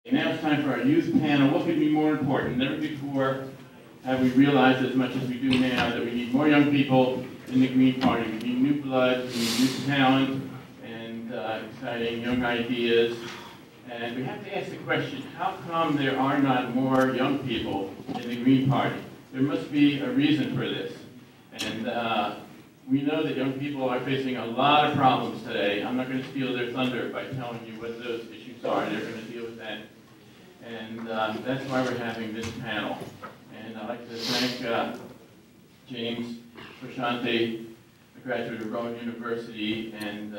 Now it's time for our youth panel. What could be more important? Never before have we realized as much as we do now that we need more young people in the Green Party. We need new blood, we need new talent, and exciting young ideas. And we have to ask the question, how come there are not more young people in the Green Party? There must be a reason for this. And we know that young people are facing a lot of problems today. I'm not going to steal their thunder by telling you what those issues are. They're going to deal with that. And that's why we're having this panel. And I'd like to thank James Prashanti, a graduate of Rowan University and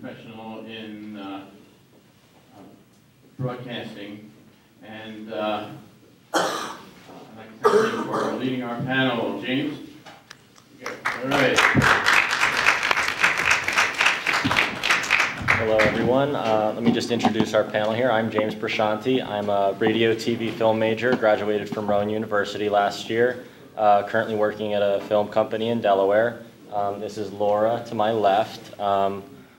professional in broadcasting. And I'd like to thank him for leading our panel. James? All right. Hello, everyone. Let me just introduce our panel here. I'm James Prashanti. I'm a radio, TV, film major, graduated from Rowan University last year, currently working at a film company in Delaware. This is Laura to my left.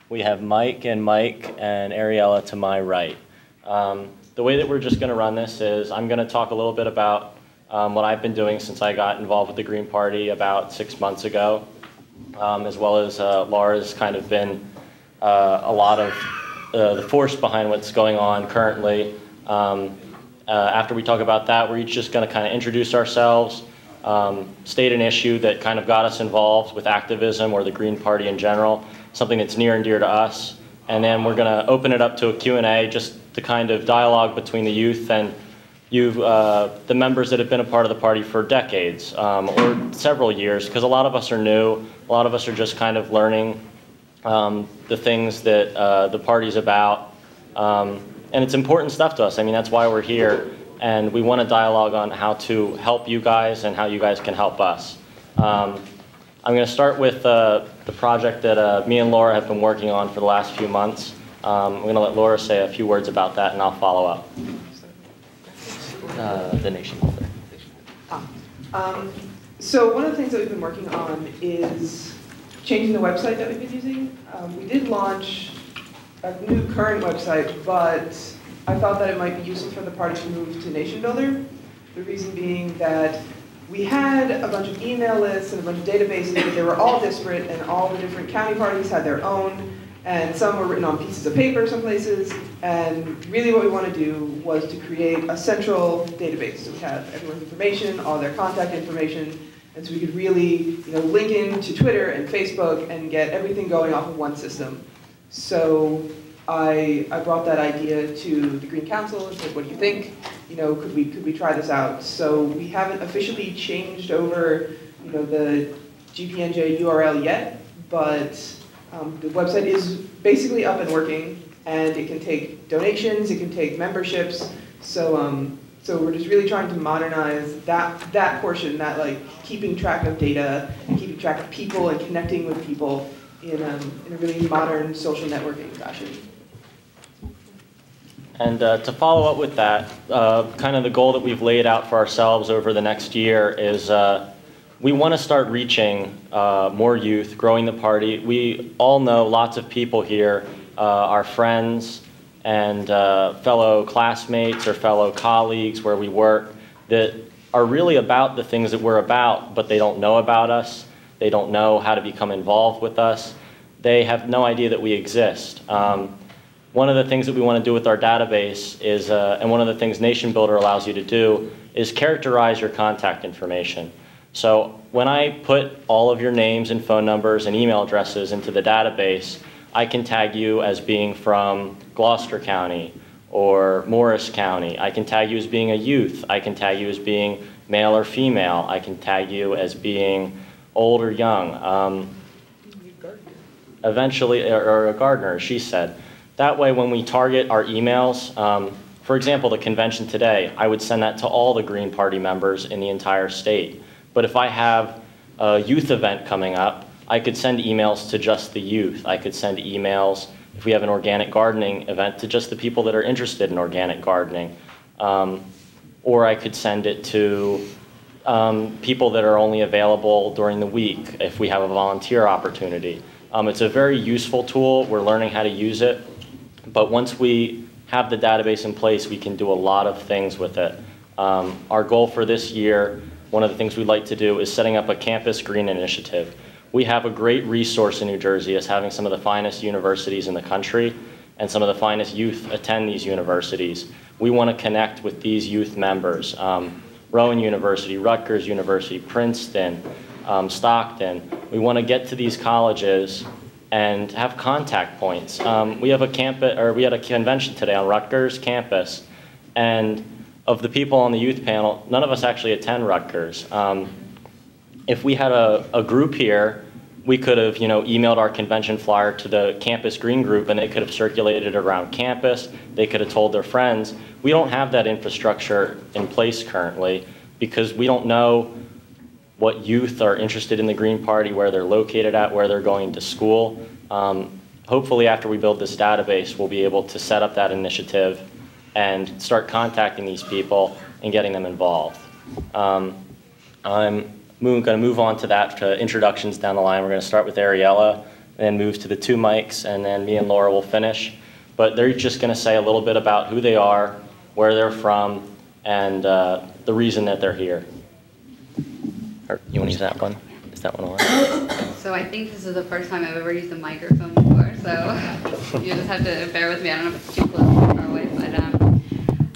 We have Mike and Ariella to my right. The way that we're just going to run this is I'm going to talk a little bit about what I've been doing since I got involved with the Green Party about 6 months ago, as well as Laura's kind of been a lot of the force behind what's going on currently. After we talk about that, we're each just going to kind of introduce ourselves, state an issue that kind of got us involved with activism or the Green Party in general, something that's near and dear to us, and then we're going to open it up to a Q&A, just the kind of dialogue between the youth and the members that have been a part of the party for decades or several years, because a lot of us are new, a lot of us are just kind of learning the things that the party's about, and it's important stuff to us. I mean, that's why we're here, and we want to dialogue on how to help you guys and how you guys can help us. I'm going to start with the project that me and Laura have been working on for the last few months. I'm going to let Laura say a few words about that, and I'll follow up. The nation builder. So one of the things that we've been working on is changing the website that we've been using. We did launch a new current website, but I thought that it might be useful for the party to move to Nation Builder. The reason being that we had a bunch of email lists and a bunch of databases, but they were all disparate, and all the different county parties had their own, and some were written on pieces of paper some places, and really what we want to do was to create a central database. So we have everyone's information, all their contact information, and so we could really link into Twitter and Facebook and get everything going off of one system. So I brought that idea to the Green Council and said, what do you think? Could we try this out? So we haven't officially changed over the GPNJ URL yet, but the website is basically up and working, and it can take donations, it can take memberships. So so we're just really trying to modernize that portion, that like keeping track of data, and keeping track of people, and connecting with people in a really modern social networking fashion. And to follow up with that, kind of the goal that we've laid out for ourselves over the next year is we want to start reaching more youth, growing the party. We all know lots of people here, our friends and fellow classmates or fellow colleagues where we work, that are really about the things that we're about, but they don't know about us. They don't know how to become involved with us. They have no idea that we exist. One of the things that we want to do with our database is, and one of the things Nation Builder allows you to do, is characterize your contact information. So when I put all of your names and phone numbers and email addresses into the database, I can tag you as being from Gloucester County or Morris County. I can tag you as being a youth. I can tag you as being male or female. I can tag you as being old or young. Eventually, or a gardener, she said. That way, when we target our emails, for example, the convention today, I would send that to all the Green Party members in the entire state. But if I have a youth event coming up, I could send emails to just the youth. I could send emails, if we have an organic gardening event, to just the people that are interested in organic gardening. Or I could send it to people that are only available during the week if we have a volunteer opportunity. It's a very useful tool. We're learning how to use it. But once we have the database in place, we can do a lot of things with it. Our goal for this year, one of the things we'd like to do is setting up a campus green initiative. We have a great resource in New Jersey as having some of the finest universities in the country, and some of the finest youth attend these universities. We want to connect with these youth members. Rowan University, Rutgers University, Princeton, Stockton. We want to get to these colleges and have contact points. We had a convention today on Rutgers campus, and of the people on the youth panel, none of us actually attend Rutgers. If we had a group here, we could have, emailed our convention flyer to the campus green group, and they could have circulated it around campus. They could have told their friends. We don't have that infrastructure in place currently because we don't know what youth are interested in the Green Party, where they're located at, where they're going to school. Hopefully after we build this database, we'll be able to set up that initiative and start contacting these people and getting them involved. I'm going to move on to that, to introductions down the line. We're going to start with Ariella, and then move to the two mics, and then me and Laura will finish. But they're just going to say a little bit about who they are, where they're from, and the reason that they're here. Or, you want to use that one? Is that one on? So I think this is the first time I've ever used a microphone before, so you just have to bear with me. I don't know if it's too close or far away, but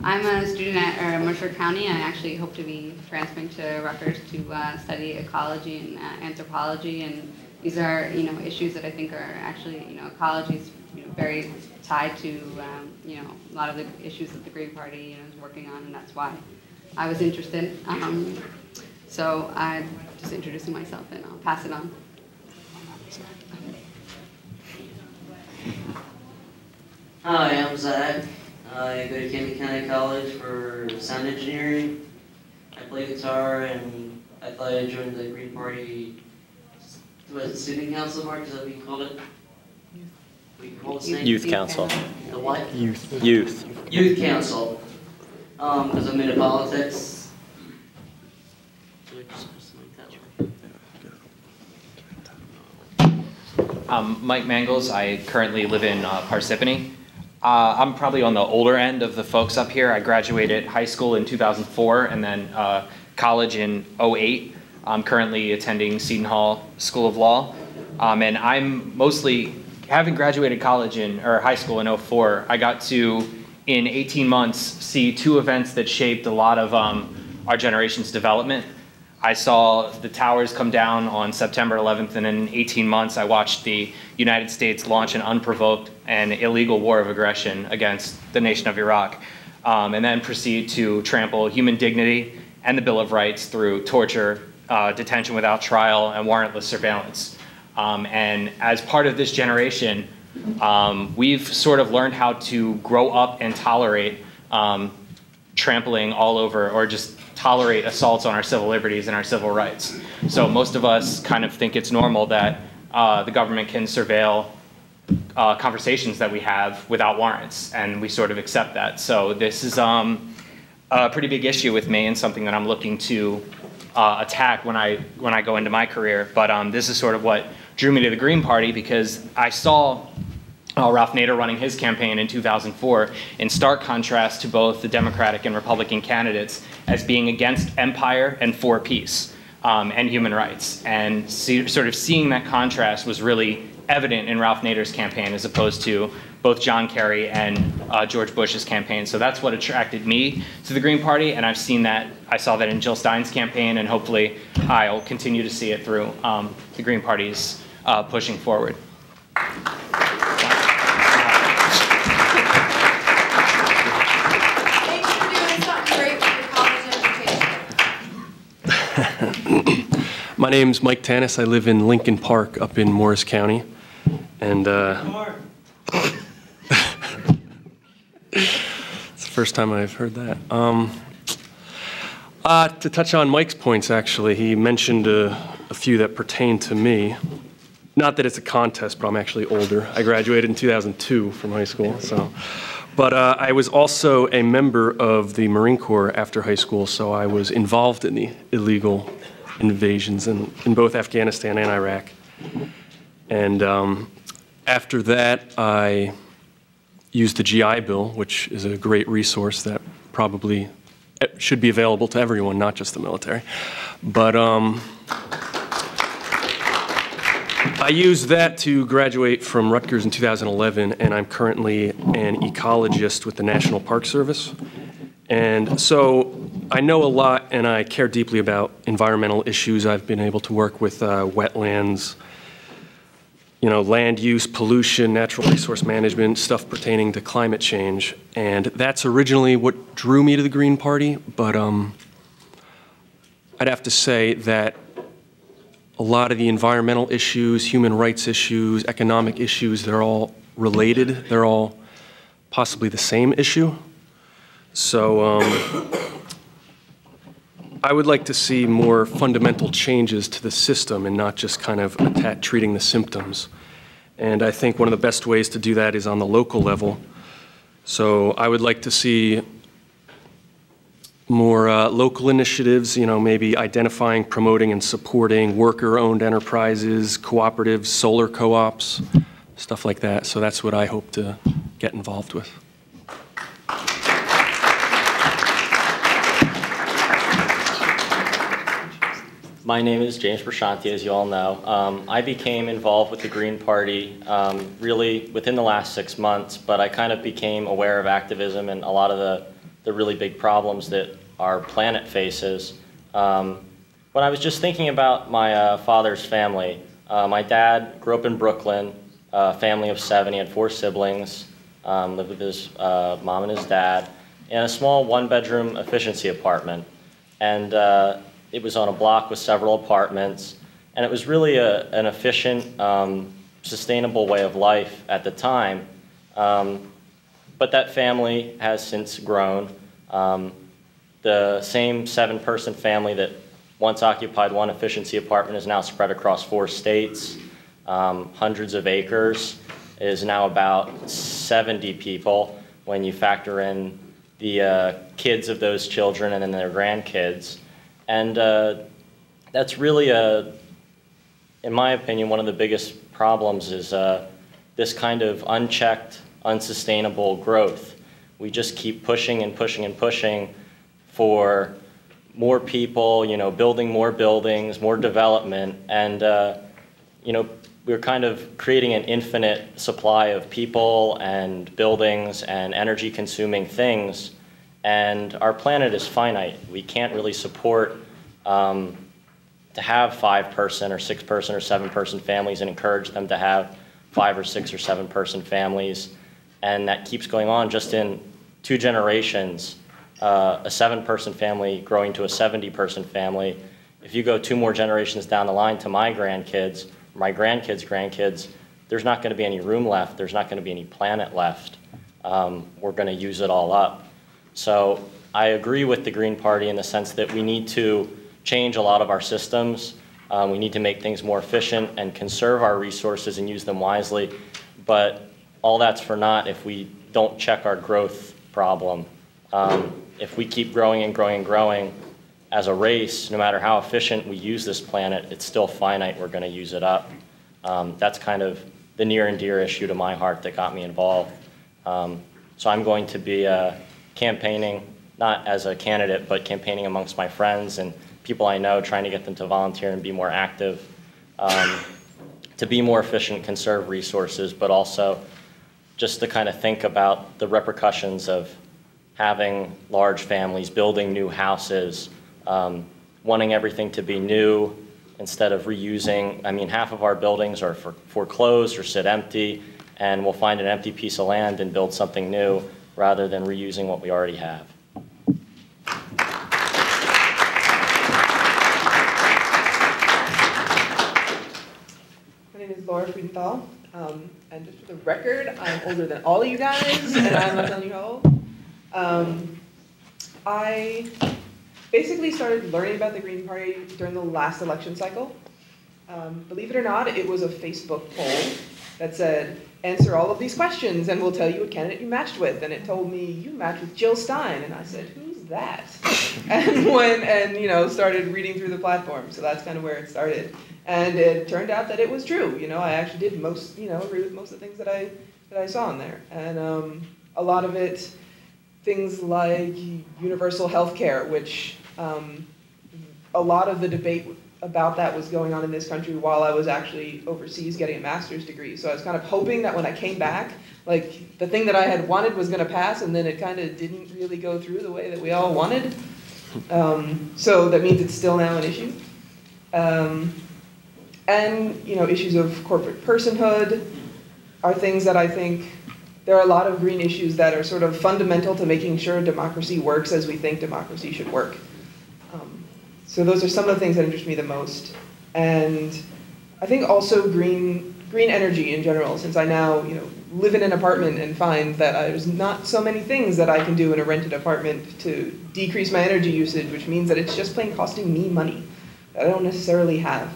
I'm a student at Mercer County. I actually hope to be transferring to Rutgers to study ecology and anthropology, and these are issues that I think are actually ecology is very tied to a lot of the issues that the Green Party is working on, and that's why I was interested. So I'm just introducing myself, and I'll pass it on. Hi, I'm Zach. I go to Camden County College for sound engineering. I play guitar, and I thought I'd join the Green Party. Was it student council, Mark? Is that what you called it? We call it name? Youth council. The what? Youth. Youth council. Because I'm into politics. Mike Mangles. I currently live in Parsippany. I'm probably on the older end of the folks up here. I graduated high school in 2004 and then college in 2008. I'm currently attending Seton Hall School of Law. And I'm mostly, having graduated high school in 2004, I got to, in 18 months, see two events that shaped a lot of our generation's development. I saw the towers come down on September 11th, and in 18 months, I watched the United States launch an unprovoked and illegal war of aggression against the nation of Iraq, and then proceed to trample human dignity and the Bill of Rights through torture, detention without trial, and warrantless surveillance. And as part of this generation, we've sort of learned how to grow up and tolerate trampling all over, or just tolerate assaults on our civil liberties and our civil rights. So most of us kind of think it's normal that the government can surveil conversations that we have without warrants, and we sort of accept that. So this is a pretty big issue with me, and something that I'm looking to attack when I go into my career. But this is sort of what drew me to the Green Party, because I saw Ralph Nader running his campaign in 2004 in stark contrast to both the Democratic and Republican candidates as being against empire and for peace and human rights. And sort of seeing that contrast was really evident in Ralph Nader's campaign as opposed to both John Kerry and George Bush's campaign. So that's what attracted me to the Green Party, and I saw that in Jill Stein's campaign, and hopefully I'll continue to see it through the Green Party's pushing forward. My name's Mike Tanis. I live in Lincoln Park up in Morris County. And it's the first time I've heard that. To touch on Mike's points, actually, he mentioned a few that pertain to me. Not that it's a contest, but I'm actually older. I graduated in 2002 from high school. But I was also a member of the Marine Corps after high school, so I was involved in the illegal invasions in both Afghanistan and Iraq. And after that, I use the GI Bill, which is a great resource that probably should be available to everyone, not just the military. But I used that to graduate from Rutgers in 2011, and I'm currently an ecologist with the National Park Service. And so I know a lot, and I care deeply about environmental issues. I've been able to work with wetlands, land use, pollution, natural resource management, stuff pertaining to climate change. And that's originally what drew me to the Green Party, but I'd have to say that a lot of the environmental issues, human rights issues, economic issues, they're all related. They're all possibly the same issue. So I would like to see more fundamental changes to the system and not just kind of treating the symptoms. And I think one of the best ways to do that is on the local level. So I would like to see more local initiatives, maybe identifying, promoting, and supporting worker-owned enterprises, cooperatives, solar co-ops, stuff like that. So that's what I hope to get involved with. My name is James Prashanti, as you all know. I became involved with the Green Party really within the last 6 months, but I kind of became aware of activism and a lot of the really big problems that our planet faces. When I was just thinking about my father's family, my dad grew up in Brooklyn, a family of 7, he had 4 siblings, lived with his mom and his dad, in a small 1-bedroom efficiency apartment. And it was on a block with several apartments, and it was really an efficient, sustainable way of life at the time. But that family has since grown. The same 7-person family that once occupied 1 efficiency apartment is now spread across 4 states, hundreds of acres, is now about 70 people when you factor in the kids of those children and then their grandkids. And that's really, in my opinion, one of the biggest problems is this kind of unchecked, unsustainable growth. We just keep pushing and pushing and pushing for more people, building more buildings, more development, and we're kind of creating an infinite supply of people and buildings and energy-consuming things, and our planet is finite. We can't really support to have 5-person or 6-person or 7-person families and encourage them to have 5 or 6 or 7-person families, and that keeps going on. Just in 2 generations, a 7-person family growing to a 70-person family. If you go 2 more generations down the line to my grandkids, my grandkids, there's not going to be any room left. There's not going to be any planet left. We're going to use it all up. So I agree with the Green Party in the sense that we need to change a lot of our systems. We need to make things more efficient and conserve our resources and use them wisely. But all that's for naught if we don't check our growth problem. If we keep growing and growing and growing as a race, no matter how efficient we use this planet, it's still finite. We're going to use it up. That's kind of the near and dear issue to my heart that got me involved. So I'm going to be campaigning, not as a candidate, but campaigning amongst my friends and people I know, trying to get them to volunteer and be more active, to be more efficient, conserve resources, but also just to kind of think about the repercussions of having large families, building new houses, wanting everything to be new instead of reusing. I mean, half of our buildings are foreclosed or sit empty, and we'll find an empty piece of land and build something new rather than reusing what we already have. My name is Laura Friedenthal, and just for the record, I'm older than all of you guys, and I'm not telling you how old. I basically started learning about the Green Party during the last election cycle. Believe it or not, it was a Facebook poll that said, answer all of these questions and we'll tell you what candidate you matched with. And it told me, you matched with Jill Stein. And I said, who's that? And went and, started reading through the platform. So that's kind of where it started. And it turned out that it was true. I actually did agree with most of the things that I that I saw in there. And a lot of it, things like universal health care, which a lot of the debate about that was going on in this country while I was actually overseas getting a master's degree. So I was kind of hoping that when I came back, like the thing that I had wanted was going to pass, and then it kind of didn't really go through the way that we all wanted. So that means it's still now an issue. And, you know, issues of corporate personhood are things that I think there are a lot of green issues that are sort of fundamental to making sure democracy works as we think democracy should work. So those are some of the things that interest me the most. And I think also green energy in general, since I now, you know, live in an apartment and find that there's not so many things that I can do in a rented apartment to decrease my energy usage, which means that it's just plain costing me money that I don't necessarily have.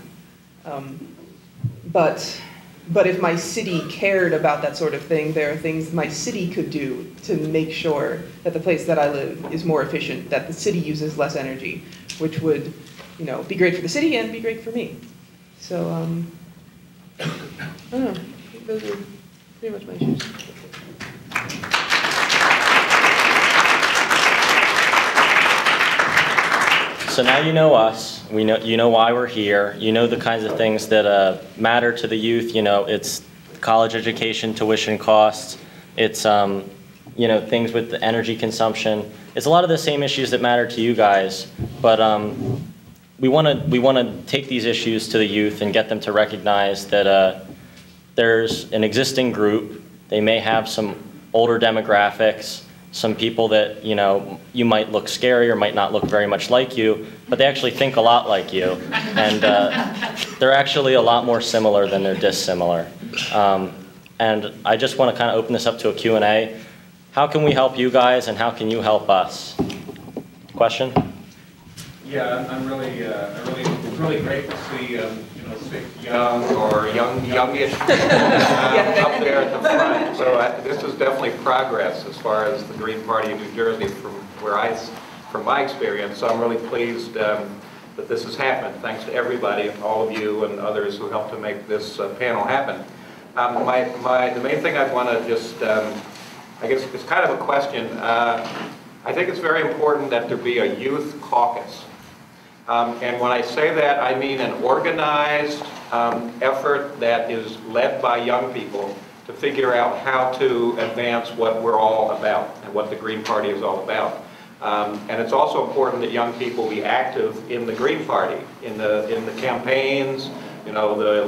But if my city cared about that sort of thing, there are things my city could do to make sure that the place that I live is more efficient, that the city uses less energy, which would, you know, be great for the city and be great for me. So, I don't know. I think those are pretty much my issues. So now you know us, you know why we're here, you know the kinds of things that matter to the youth. You know, it's college education, tuition costs, it's you know, things with the energy consumption. It's a lot of the same issues that matter to you guys, but we want to take these issues to the youth and get them to recognize that there's an existing group. They may have some older demographics, some people that, you know, you might look scary or might not look very much like you, but they actually think a lot like you. And they're actually a lot more similar than they're dissimilar. And I just want to kind of open this up to a Q&A. How can we help you guys and how can you help us? Question? Yeah, it's really great to see, you know, 6 young or youngish up there at the front. So this is definitely progress as far as the Green Party of New Jersey from my experience. So I'm really pleased that this has happened. Thanks to everybody, all of you and others who helped to make this panel happen. The main thing I want to just, I guess it's kind of a question. I think it's very important that there be a youth caucus. And when I say that, I mean an organized effort that is led by young people to figure out how to advance what we're all about and what the Green Party is all about. And it's also important that young people be active in the Green Party, in the campaigns, you know, the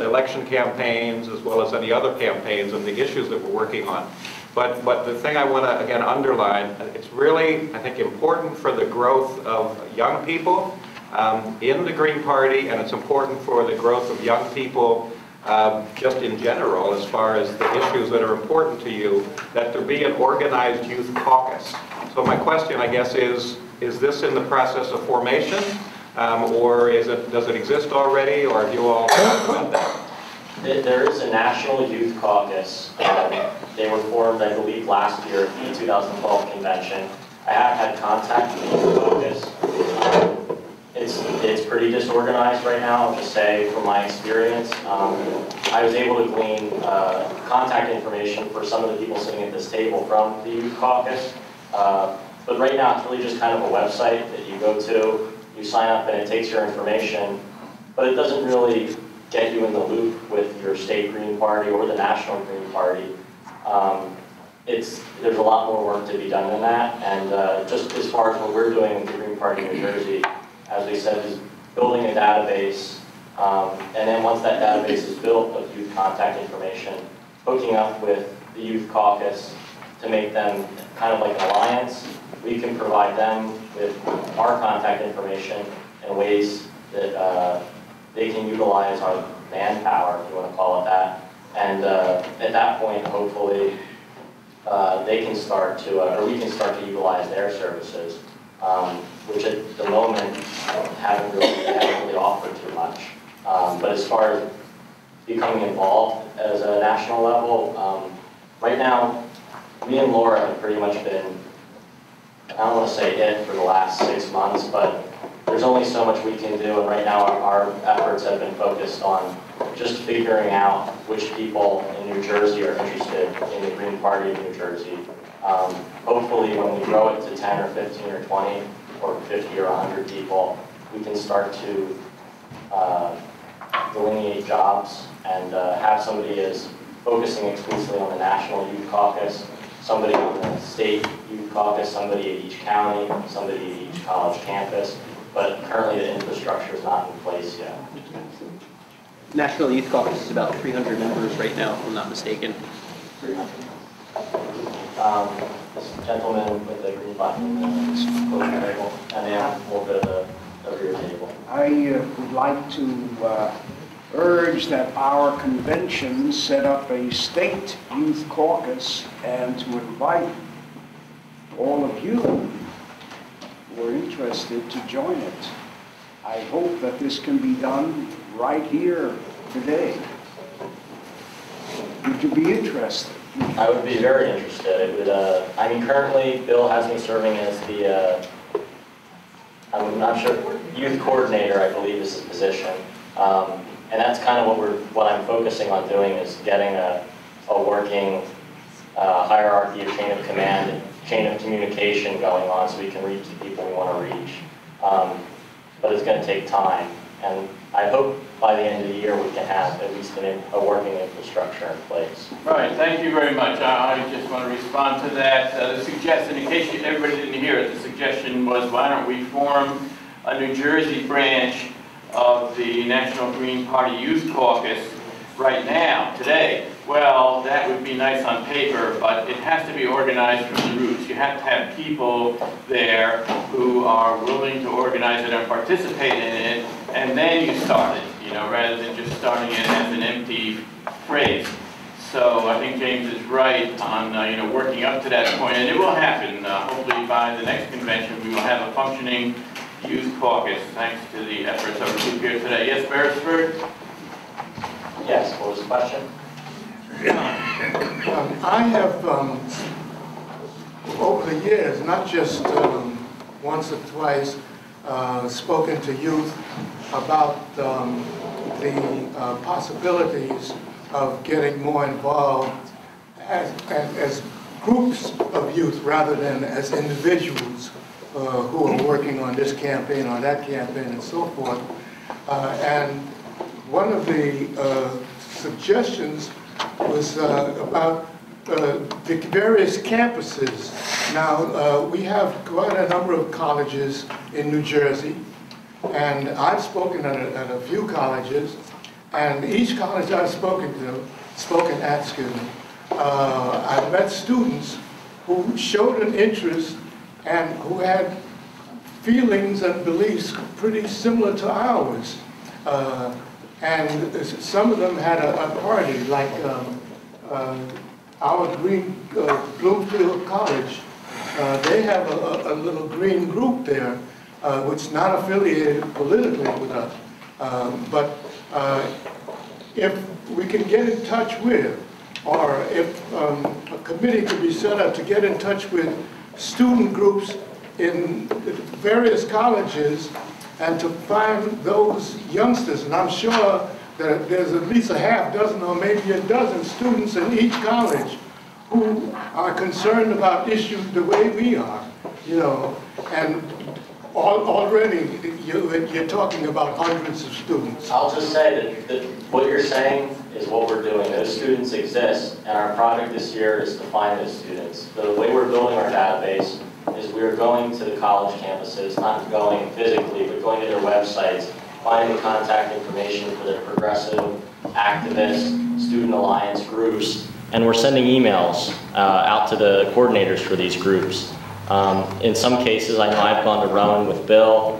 election campaigns, as well as any other campaigns and the issues that we're working on. But the thing I want to, again, underline, it's really, I think, important for the growth of young people in the Green Party, and it's important for the growth of young people just in general, as far as the issues that are important to you, that there be an organized youth caucus. So my question, I guess, is this in the process of formation, or does it exist already, or have you all talked about that? There is a National Youth Caucus. They were formed, I believe, last year at the 2012 convention. I have had contact with the Youth Caucus. It's pretty disorganized right now, I'll just say, from my experience. I was able to glean contact information for some of the people sitting at this table from the Youth Caucus. But right now, it's really just kind of a website that you go to, you sign up, and it takes your information. But it doesn't really get you in the loop with your state Green Party or the national Green Party. There's a lot more work to be done than that, and just as far as what we're doing with the Green Party of New Jersey, as we said, is building a database, and then once that database is built of youth contact information, hooking up with the Youth Caucus to make them kind of like an alliance. We can provide them with our contact information in ways that they can utilize our manpower, if you want to call it that. And at that point, hopefully, they can start to, or we can start to utilize their services, which at the moment haven't really offered too much. But as far as becoming involved as a national level, right now, me and Laura have pretty much been, I don't want to say it for the last 6 months, but there's only so much we can do, and right now our efforts have been focused on just figuring out which people in New Jersey are interested in the Green Party of New Jersey. Hopefully when we grow it to 10 or 15 or 20 or 50 or 100 people, we can start to delineate jobs and have somebody as focusing exclusively on the National Youth Caucus, somebody on the State Youth Caucus, somebody at each county, somebody at each college campus, but currently the infrastructure is not in place yet. National Youth Caucus is about 300 members right now, if I'm not mistaken. This gentleman with the green button, closing table, and then a little bit of the rear table. I would like to urge that our convention set up a state youth caucus and to invite all of you who are interested to join it. I hope that this can be done right here today. Would you be interested? I would be very interested. It would. I mean, currently, Bill has me serving as the. I'm not sure. Youth coordinator, I believe, is his position, and that's kind of what I'm focusing on doing is getting a working hierarchy of chain of command, chain of communication going on, so we can reach the people we want to reach. But it's going to take time, and I hope by the end of the year we can have at least a working infrastructure in place. All right, thank you very much. I just want to respond to that. The suggestion, in case everybody didn't hear it, the suggestion was why don't we form a New Jersey branch of the National Green Party Youth Caucus right now, today. Well, that would be nice on paper, but it has to be organized from the roots. You have to have people there who are willing to organize it and participate in it, and then you start it, you know, rather than just starting it as an empty phrase. So I think James is right on, you know, working up to that point, and it will happen. Hopefully by the next convention we will have a functioning youth caucus, thanks to the efforts of the group here today. Yes, Beresford? Yes, what was the question? I have, over the years, not just once or twice, spoken to youth about the possibilities of getting more involved as groups of youth rather than as individuals who are working on this campaign or that campaign and so forth. And one of the suggestions was about the various campuses. Now, we have quite a number of colleges in New Jersey, and I've spoken at a few colleges, and each college I've spoken at, I've met students who showed an interest and who had feelings and beliefs pretty similar to ours. And some of them had a party, like our green Bloomfield College. They have a little green group there, which is not affiliated politically with us. But if we can get in touch with, or if a committee could be set up to get in touch with student groups in various colleges and to find those youngsters, and I'm sure that there's at least a half dozen or maybe a dozen students in each college who are concerned about issues the way we are, you know, and already you're talking about hundreds of students. I'll just say that what you're saying is what we're doing. Those students exist, and our project this year is to find those students. The way we're building our database is we're going to the college campuses, not going physically, but going to their websites, finding the contact information for their progressive, activist, student alliance groups, and we're sending emails out to the coordinators for these groups. In some cases, I know I've gone to Rowan with Bill.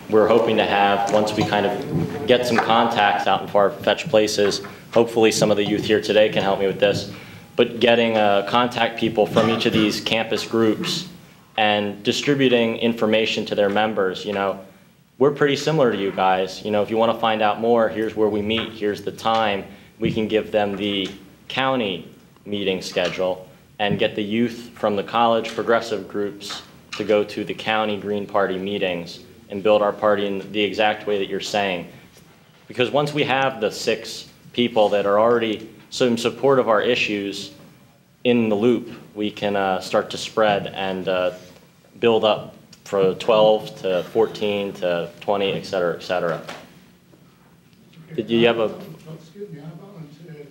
We're hoping to have, once we kind of get some contacts out in far-fetched places, hopefully some of the youth here today can help me with this, but getting contact people from each of these campus groups and distributing information to their members. You know, we're pretty similar to you guys. You know, if you want to find out more, here's where we meet, here's the time. We can give them the county meeting schedule and get the youth from the college progressive groups to go to the county Green Party meetings and build our party in the exact way that you're saying. Because once we have the 6 people that are already so in support of our issues in the loop, we can start to spread and build up from 12 to 14 to 20, et cetera, et cetera. Did you have a... Excuse me, I volunteered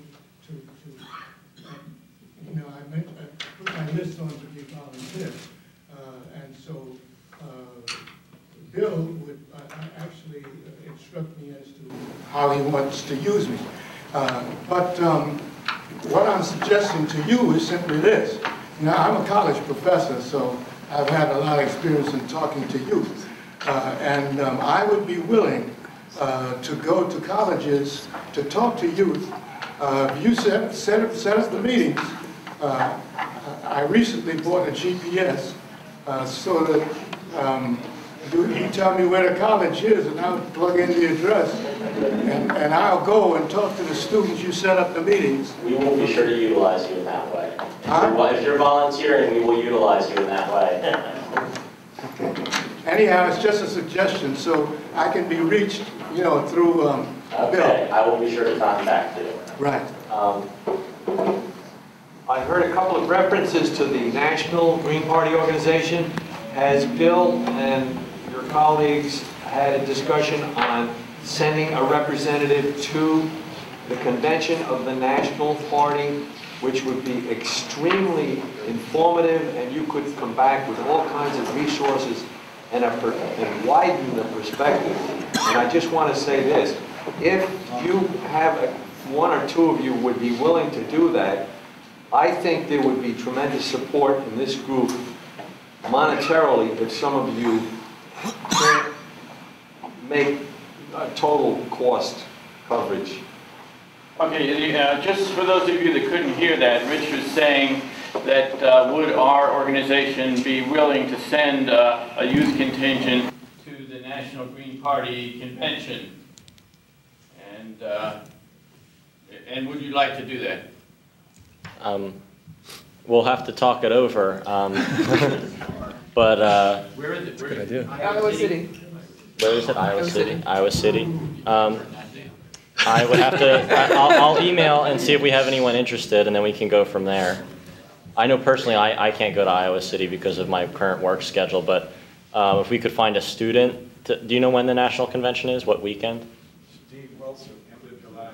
I put my list on to be volunteer. And so Bill would actually instruct me as to how he wants to use me. But what I'm suggesting to you is simply this. Now, I'm a college professor, so I've had a lot of experience in talking to youth. And I would be willing to go to colleges to talk to youth. You set up the meetings. I recently bought a GPS so that you tell me where the college is, and I'll plug in the address, and I'll go and talk to the students. You set up the meetings. We will be sure to utilize you in that way. Huh? If you're volunteering, we will utilize you in that way. Okay. Anyhow, it's just a suggestion, so I can be reached, through Bill. Okay, I will be sure to contact you. Right. I heard a couple of references to the National Green Party organization. Has Bill and your colleagues had a discussion on sending a representative to the convention of the National Party, which would be extremely informative, and you could come back with all kinds of resources and widen the perspective? And I just want to say this: if you have one or two of you would be willing to do that, I think there would be tremendous support in this group monetarily if some of you can't make a total cost coverage. Okay, just for those of you that couldn't hear that, Rich was saying that would our organization be willing to send a youth contingent to the National Green Party convention? And would you like to do that? We'll have to talk it over. But Where is it? Good idea. Iowa City. where is it? Iowa City. Iowa City. I would have to. I'll email and see if we have anyone interested, and then we can go from there. I know personally I can't go to Iowa City because of my current work schedule, but if we could find a student, do you know when the national convention is? What weekend? Steve Wilson, end of July.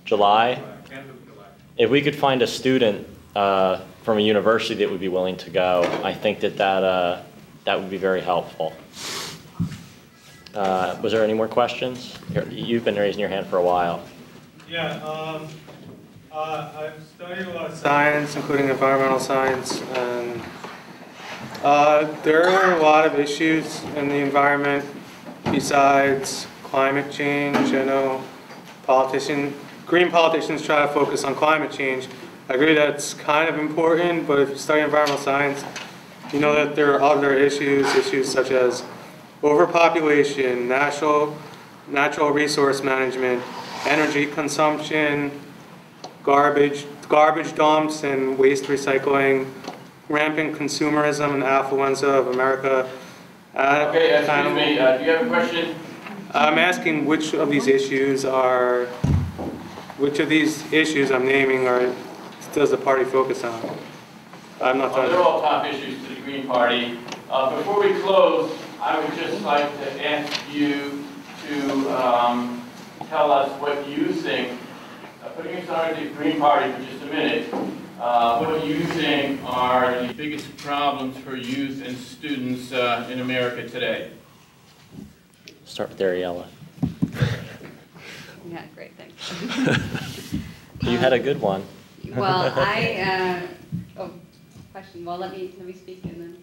July? End of July. If we could find a student from a university that would be willing to go, I think that would be very helpful. Was there any more questions? You've been raising your hand for a while. Yeah, I've studied a lot of science, including environmental science, and there are a lot of issues in the environment besides climate change. I know green politicians try to focus on climate change. I agree that's kind of important, but if you study environmental science, you know that there are other issues such as overpopulation, natural resource management, energy consumption, garbage dumps and waste recycling, rampant consumerism and affluenza of America. Okay, excuse me, do you have a question? I'm asking which of these issues I'm naming does the party focus on? I'm not They're all top issues to the Green Party. Before we close, I would just like to ask you to tell us what you think, putting aside the Green Party for just a minute, what you think are the biggest problems for youth and students in America today. Start with Ariella. Yeah, great, thanks. You had a good one. Well, question. Well, let me speak and then.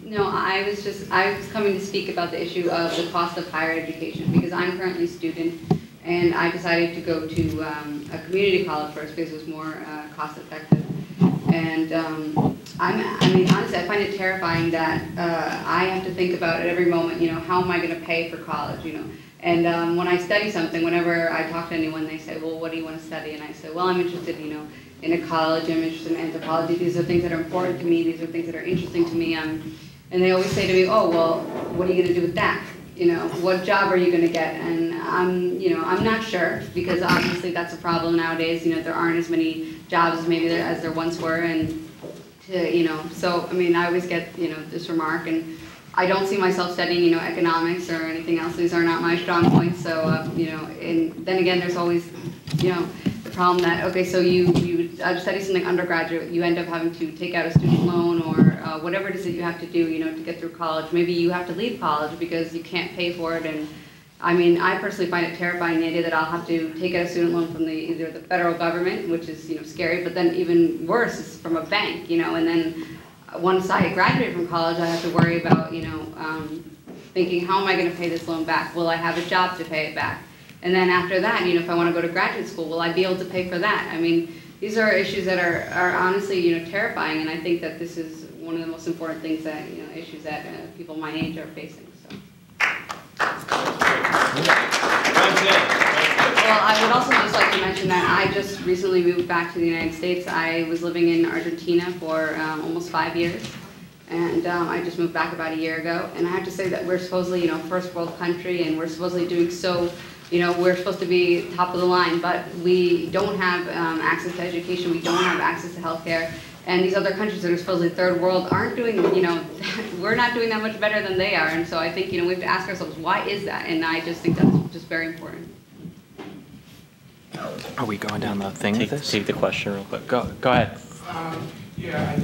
No, I was coming to speak about the issue of the cost of higher education because I'm currently a student and I decided to go to a community college first because it was more cost effective. And honestly, I find it terrifying that I have to think about it every moment. How am I going to pay for college? And when I study something, whenever I talk to anyone, they say, "Well, what do you want to study?" And I say, "Well, I'm interested, in a college. I'm interested in anthropology. These are things that are important to me. These are things that are interesting to me. I'm And they always say to me, oh, well, what are you going to do with that? You know, what job are you going to get? And I'm not sure, because obviously that's a problem nowadays. You know, there aren't as many jobs maybe as there once were, and so I mean, I always get this remark, and I don't see myself studying economics or anything else. These are not my strong points. So and then again, there's always the problem that, okay, so you study something undergraduate, you end up having to take out a student loan or whatever it is that you have to do, to get through college. Maybe you have to leave college because you can't pay for it. And I mean, I personally find it terrifying, the idea that I'll have to take out a student loan from either the federal government, which is scary, but then even worse is from a bank, and then once I graduate from college, I have to worry about thinking, how am I going to pay this loan back? Will I have a job to pay it back? And then after that, if I want to go to graduate school, will I be able to pay for that? I mean, these are issues that are honestly, terrifying, and I think that this is one of the most important things that, issues that people my age are facing. So. Well, I would also just like to mention that I just recently moved back to the United States. I was living in Argentina for almost 5 years, and I just moved back about a year ago. And I have to say that we're supposedly, first world country, and we're supposedly doing so. We're supposed to be top of the line, but we don't have access to education. We don't have access to healthcare. And these other countries that are supposedly third world aren't doing, we're not doing that much better than they are. And so I think, we have to ask ourselves, why is that? And I just think that's just very important. Are we going down the thing with this? Take the question real quick. Go ahead. Yeah, I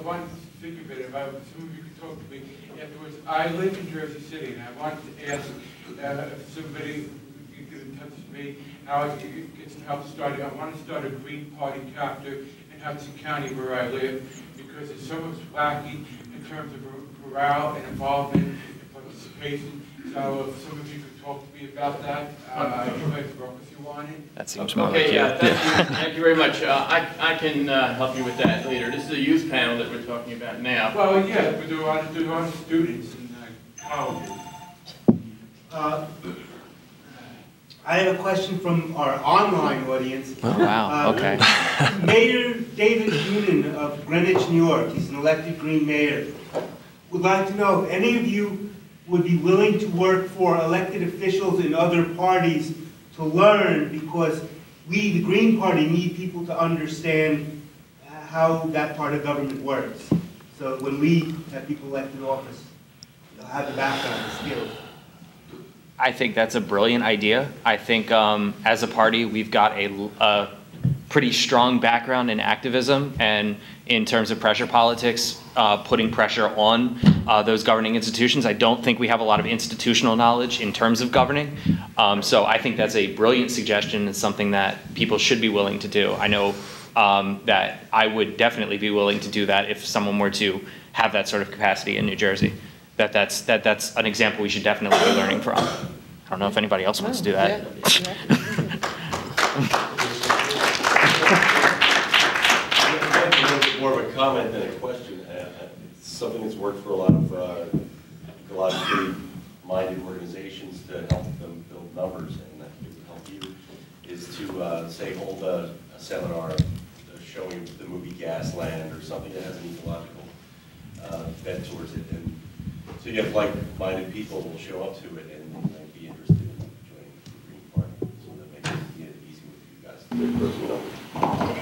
want to think of it, about some of you could talk to me afterwards. I live in Jersey City, and I wanted to ask if somebody could get in touch with me, how I could get some help starting. I want to start a Green Party chapter in Hudson County where I live, because it's so much lacking in terms of morale and involvement and participation. So if some of you could talk to me about that, I'd like to work with you on it. That seems more Okay, like yeah, thank you. Thank you very much. I can help you with that later. This is a youth panel that we're talking about now. Well, yeah, but there are a lot of students in colleges. I have a question from our online audience. Oh, wow, okay. Mayor David Noonan of Greenwich, New York, he's an elected Green mayor, would like to know if any of you would be willing to work for elected officials in other parties to learn, because we, the Green Party, need people to understand how that part of government works. So when we have people elected office, they'll have the background, the skills. I think that's a brilliant idea. I think as a party, we've got a pretty strong background in activism and in terms of pressure politics, putting pressure on those governing institutions. I don't think we have a lot of institutional knowledge in terms of governing. So I think that's a brilliant suggestion. It's something that people should be willing to do. I know that I would definitely be willing to do that if someone were to have that sort of capacity in New Jersey. That's an example we should definitely be learning from. I don't know if anybody else wants to do that. More of a comment than a question. It's something that's worked for a lot of ecologically-minded organizations to help them build numbers, and I think it would help you, is to say hold a seminar showing the movie Gasland or something that has an ecological bent towards it. And so you have like-minded people who will show up to it and might be interested in joining the Green Party. So that makes it easy with you guys.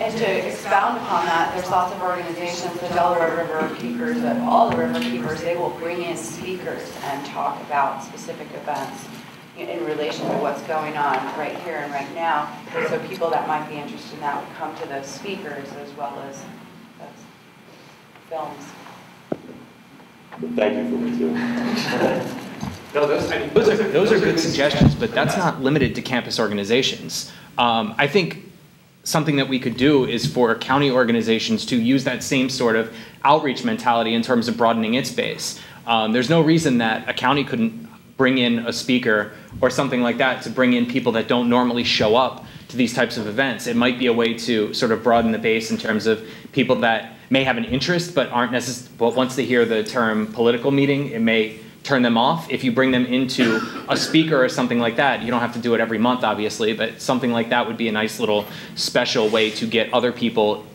And to expound upon that, there's lots of organizations, the Delaware River Keepers, all the river keepers, they will bring in speakers and talk about specific events in relation to what's going on right here and right now. So people that might be interested in that would come to those speakers as well as those films. Thank you for what you're doing. No, those are good suggestions, but that's not limited to campus organizations. I think something that we could do is for county organizations to use that same sort of outreach mentality in terms of broadening its base. There's no reason that a county couldn't bring in a speaker or something like that to bring in people that don't normally show up to these types of events. It might be a way to sort of broaden the base in terms of people that may have an interest but aren't necessarily, but once they hear the term political meeting, it may turn them off. If you bring them into a speaker or something like that, you don't have to do it every month, obviously, but something like that would be a nice little special way to get other people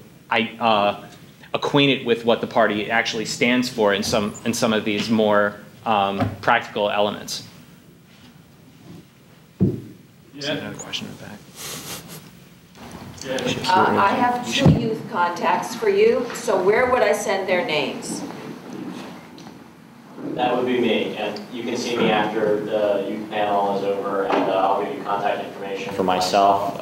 acquainted with what the party actually stands for in some of these more practical elements. Yeah. Another question in the back. I have 2 youth contacts for you, so where would I send their names? That would be me, and you can see me after the youth panel is over, and I'll give you contact information for myself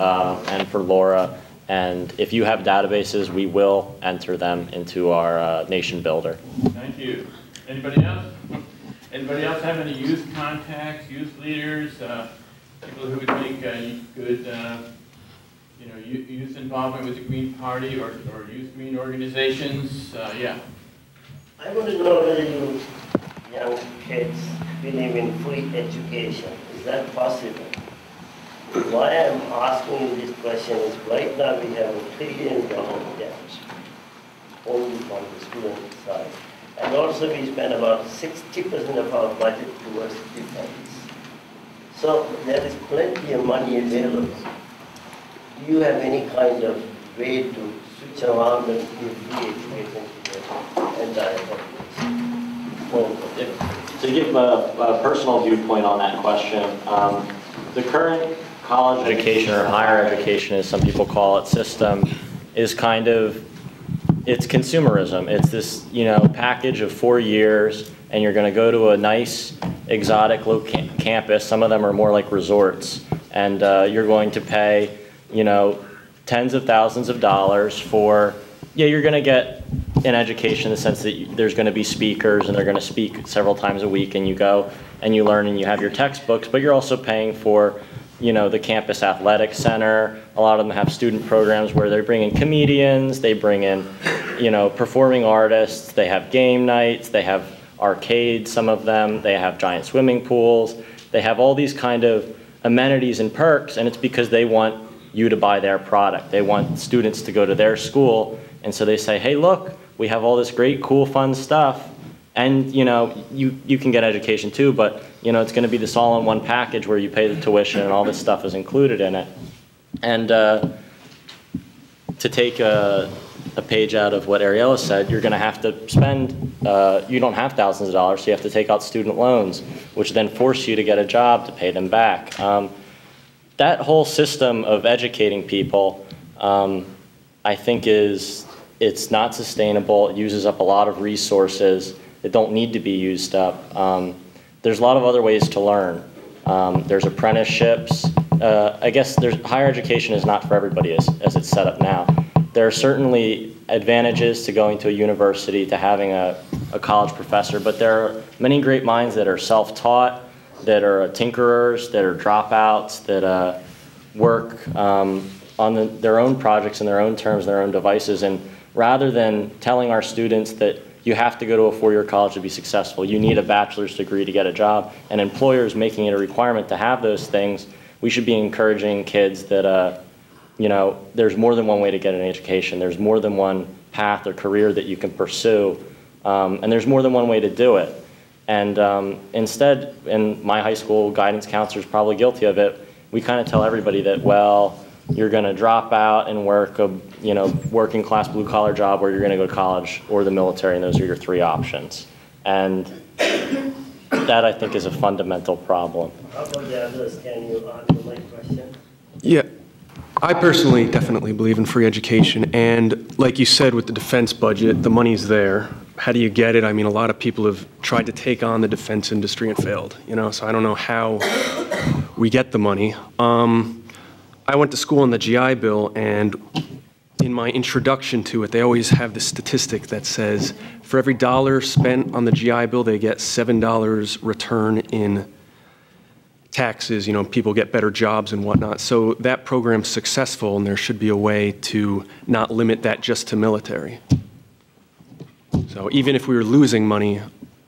and for Laura. And if you have databases, we will enter them into our nation builder. Thank you. Anybody else? Anybody else have any youth contacts, youth leaders, people who would make good, youth involvement with the Green Party or youth green organizations? Yeah. I want to know whether you young kids believe in free education. Is that possible? Why I'm asking you this question is right now we have $1 trillion debt only from the student side. And also we spend about 60% of our budget towards defense. So there is plenty of money available. Do you have any kind of way to switch around and give free education to the entire population? To give a personal viewpoint on that question, the current college education or higher education, as some people call it, system is kind of, it's consumerism. It's this, package of 4 years, and you're going to go to a nice, exotic campus. Some of them are more like resorts, and you're going to pay, tens of thousands of dollars for, you're going to get an education in the sense that there's going to be speakers, and they're going to speak several times a week, and you go and you learn and you have your textbooks, but you're also paying for the campus athletic center. A lot of them have student programs where they bring in comedians, they bring in, performing artists, they have game nights, they have arcades, some of them, they have giant swimming pools, they have all these kind of amenities and perks, and it's because they want you to buy their product. They want students to go to their school, and so they say, hey, look, we have all this great, cool, fun stuff, and you can get education too, but it's going to be this all-in-one package where you pay the tuition and all this stuff is included in it. And to take a page out of what Ariella said, you're going to have to spend, you don't have thousands of dollars, so you have to take out student loans, which then force you to get a job to pay them back. That whole system of educating people, I think it's not sustainable. It uses up a lot of resources that don't need to be used up. There's a lot of other ways to learn. There's apprenticeships. I guess higher education is not for everybody as it's set up now. There are certainly advantages to going to a university, to having a college professor, but there are many great minds that are self-taught, that are tinkerers, that are dropouts, that work on their own projects and their own terms, their own devices. And rather than telling our students that you have to go to a 4-year college to be successful, you need a bachelor's degree to get a job, and employers making it a requirement to have those things, we should be encouraging kids that there's more than one way to get an education. There's more than one path or career that you can pursue, and there's more than one way to do it. And instead, and my high school guidance counselor is probably guilty of it, we kind of tell everybody that, well, you're going to drop out and work a working class blue collar job, or you're going to go to college or the military, and those are your 3 options. And that, I think, is a fundamental problem. How about the others? Can you answer my question? Yeah. I personally definitely believe in free education, and like you said, with the defense budget, the money's there. How do you get it? I mean, a lot of people have tried to take on the defense industry and failed, so I don't know how we get the money. I went to school on the GI Bill, and in my introduction to it, they always have this statistic that says for every $1 spent on the GI Bill, they get $7 return in taxes. People get better jobs and whatnot. So that program's successful, and there should be a way to not limit that just to military. So even if we were losing money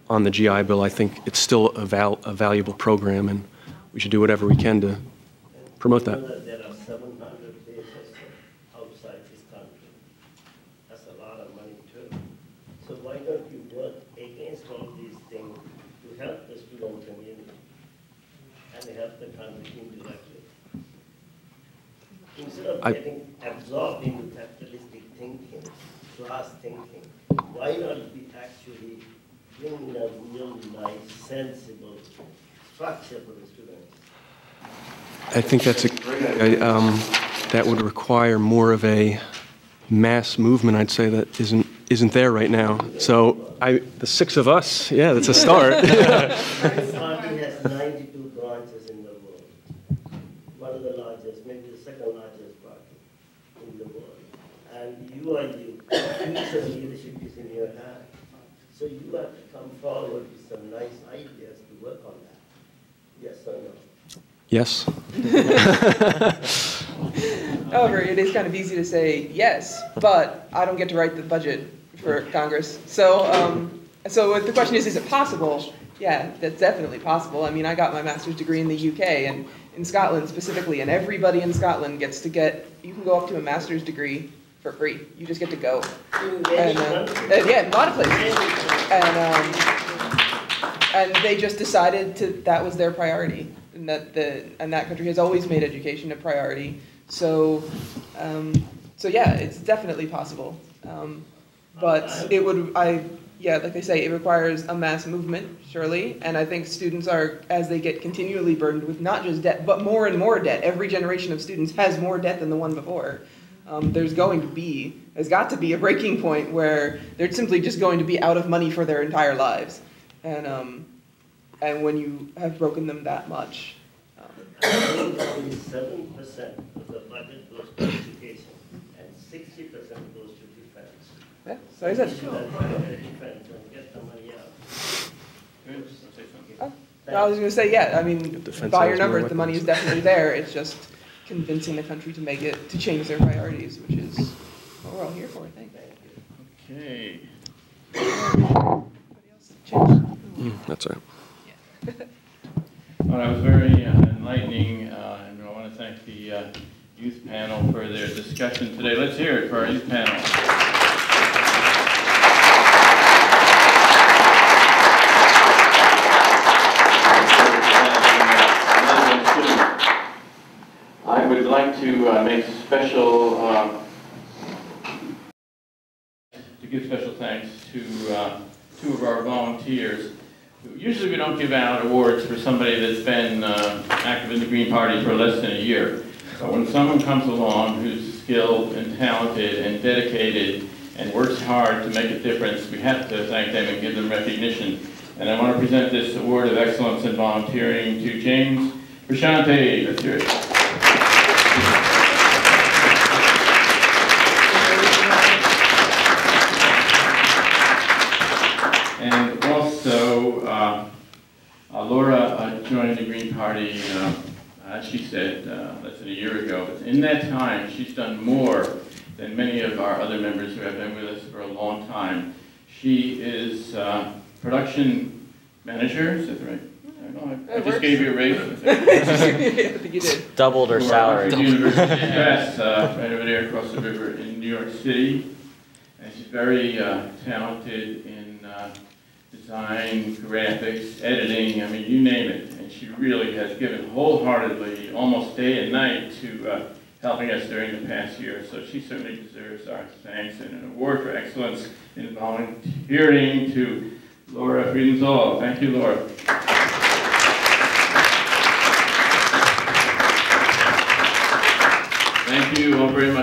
on the GI Bill, I think it's still a valuable program, and we should do whatever we can to promote that. There are 700 bases outside this country. That's a lot of money too. So why don't you work against all these things to help the student community and help the country indirectly? Instead of getting absorbed into capitalistic thinking, class thinking, bring a really nice, sensible structure for the students. I think that's a great idea. That would require more of a mass movement, I'd say, that isn't there right now. So the 6 of us, yeah, that's a start. This party has 92 branches in the world. One of the largest, maybe the second largest party in the world. And you are the future leadership is in your hand. So you have to come forward with some nice ideas to work on that. Yes or no? Yes. However, it is kind of easy to say yes, but I don't get to write the budget for Congress. So, so the question is it possible? Yeah, that's definitely possible. I mean, I got my master's degree in the UK and in Scotland specifically, and everybody in Scotland gets to you can go up to a master's degree for free. You just get to go. And, yeah, in a lot of places. And they just decided that was their priority. And that country has always made education a priority. So, so yeah, it's definitely possible. But it would, yeah, like they say, it requires a mass movement, surely. And I think students are, as they get continually burdened with not just debt, but more and more debt. Every generation of students has more debt than the one before. There's got to be a breaking point where they're simply just going to be out of money for their entire lives. And when you have broken them that much. I think only 7% of the budget goes to education, and 60% goes to defense. Yeah, so I said. Defense and get the money out. I was going to say, yeah, I mean, by your numbers, the money is definitely there. It's just convincing the country to change their priorities, which is what we're all here for, I think. Okay. That's right. Well, that was very enlightening, and I want to thank the youth panel for their discussion today. Let's hear it for our youth panel. I would like to make give special thanks to 2 of our volunteers. Usually we don't give out awards for somebody that's been active in the Green Party for less than a year. But when someone comes along who's skilled and talented and dedicated and works hard to make a difference, we have to thank them and give them recognition. And I want to present this Award of Excellence in Volunteering to James Prashante. Let's hear it. And also, Laura joined the Green Party, as she said, less than a year ago. But in that time, she's done more than many of our other members who have been with us for a long time. She is production manager, is that right? I just gave you a raise. I think you did. Doubled her salary. University Press, right over there across the river in New York City. And she's very talented in design, graphics, editing, I mean, you name it. And she really has given wholeheartedly, almost day and night, to helping us during the past year. So she certainly deserves our thanks and an award for excellence in volunteering to Laura Friedenthal. Thank you, Laura. Thank you all very much.